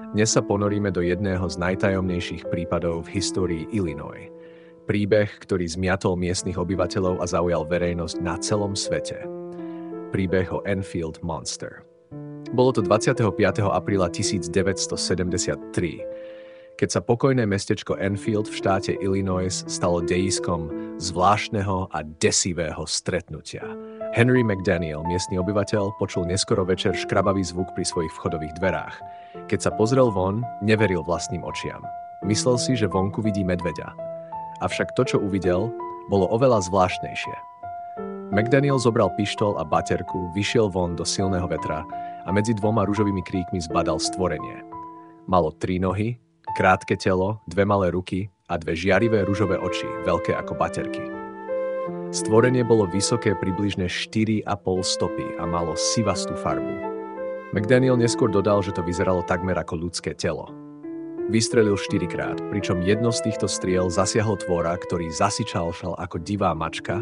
Dnes sa ponoríme do jedného z najtajomnejších prípadov v histórii Illinois. Príbeh, ktorý zmiatol miestnych obyvateľov a zaujal verejnosť na celom svete. Príbeh o Enfield Monster. Bolo to 25. apríla 1973, keď sa pokojné mestečko Enfield v štáte Illinois stalo dejiskom zvláštneho a desivého stretnutia. Henry McDaniel, miestny obyvateľ, počul neskoro večer škrabavý zvuk pri svojich vchodových dverách. Keď sa pozrel von, neveril vlastným očiam. Myslel si, že vonku vidí medveďa. Avšak to, čo uvidel, bolo oveľa zvláštnejšie. McDaniel zobral pištol a baterku, vyšiel von do silného vetra a medzi dvoma ružovými kríkmi zbadal stvorenie. Malo 3 nohy, krátke telo, 2 malé ruky a 2 žiarivé ružové oči, veľké ako baterky. Stvorenie bolo vysoké približne 4,5 stopy a malo sivastú farbu. McDaniel neskôr dodal, že to vyzeralo takmer ako ľudské telo. Vystrelil 4-krát, pričom jedno z týchto striel zasiahlo tvora, ktorý zasičal ako divá mačka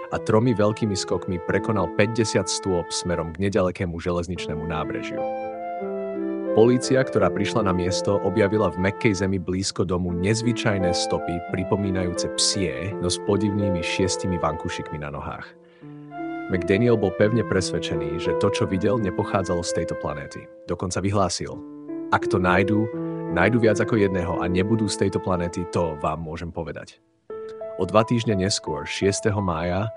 a 3 veľkými skokmi prekonal 50 stôp smerom k nedalekému železničnému nábrežiu. Polícia, ktorá prišla na miesto, objavila v mäkkej zemi blízko domu nezvyčajné stopy pripomínajúce psie, no s podivnými 6 vankúšikmi na nohách. McDaniel bol pevne presvedčený, že to, čo videl, nepochádzalo z tejto planéty. Dokonca vyhlásil: ak to nájdu viac ako jedného a nebudú z tejto planéty, to vám môžem povedať. O 2 týždne neskôr, 6. mája,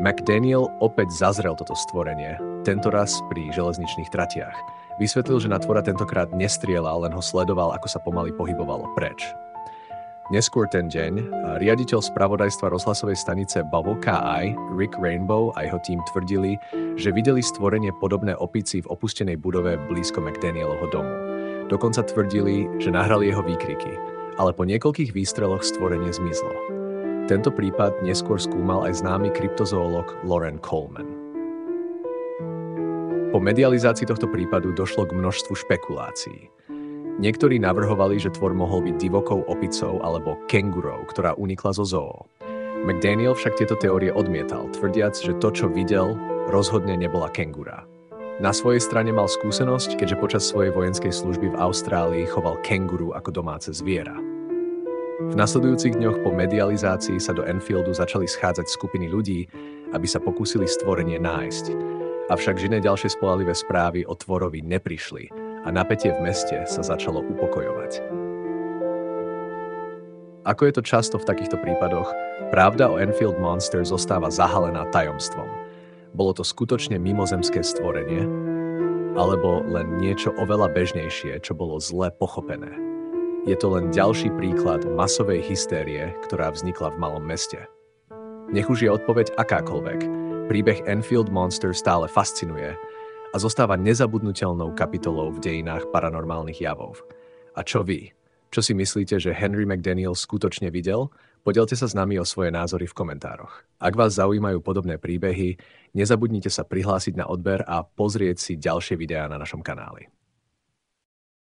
McDaniel opäť zazrel toto stvorenie, tentoraz pri železničných tratiach. Vysvetlil, že na tvora tentokrát nestrieľal, len ho sledoval, ako sa pomaly pohybovalo preč. Neskôr ten deň riaditeľ spravodajstva rozhlasovej stanice Bubble KI, Rick Rainbow a jeho tím tvrdili, že videli stvorenie podobné opici v opustenej budove blízko McDanielovho domu. Dokonca tvrdili, že nahrali jeho výkriky, ale po niekoľkých výstreloch stvorenie zmizlo. Tento prípad neskôr skúmal aj známy kryptozoológ Loren Coleman. Po medializácii tohto prípadu došlo k množstvu špekulácií. Niektorí navrhovali, že tvor mohol byť divokou opicou alebo kengurou, ktorá unikla zo zoo. McDaniel však tieto teórie odmietal, tvrdiac, že to, čo videl, rozhodne nebola kengura. Na svojej strane mal skúsenosť, keďže počas svojej vojenskej služby v Austrálii choval kenguru ako domáce zviera. V nasledujúcich dňoch po medializácii sa do Enfieldu začali schádzať skupiny ľudí, aby sa pokúsili stvorenie nájsť. Avšak žiadne ďalšie spoľahlivé správy o tvorovi neprišli a napätie v meste sa začalo upokojovať. Ako je to často v takýchto prípadoch, pravda o Enfield Monster zostáva zahalená tajomstvom. Bolo to skutočne mimozemské stvorenie, alebo len niečo oveľa bežnejšie, čo bolo zle pochopené. Je to len ďalší príklad masovej hystérie, ktorá vznikla v malom meste. Nech už je odpoveď akákoľvek, príbeh Enfield Monster stále fascinuje a zostáva nezabudnuteľnou kapitolou v dejinách paranormálnych javov. A čo vy? Čo si myslíte, že Henry McDaniel skutočne videl? Podielte sa s nami o svoje názory v komentároch. Ak vás zaujímajú podobné príbehy, nezabudnite sa prihlásiť na odber a pozrieť si ďalšie videá na našom kanáli.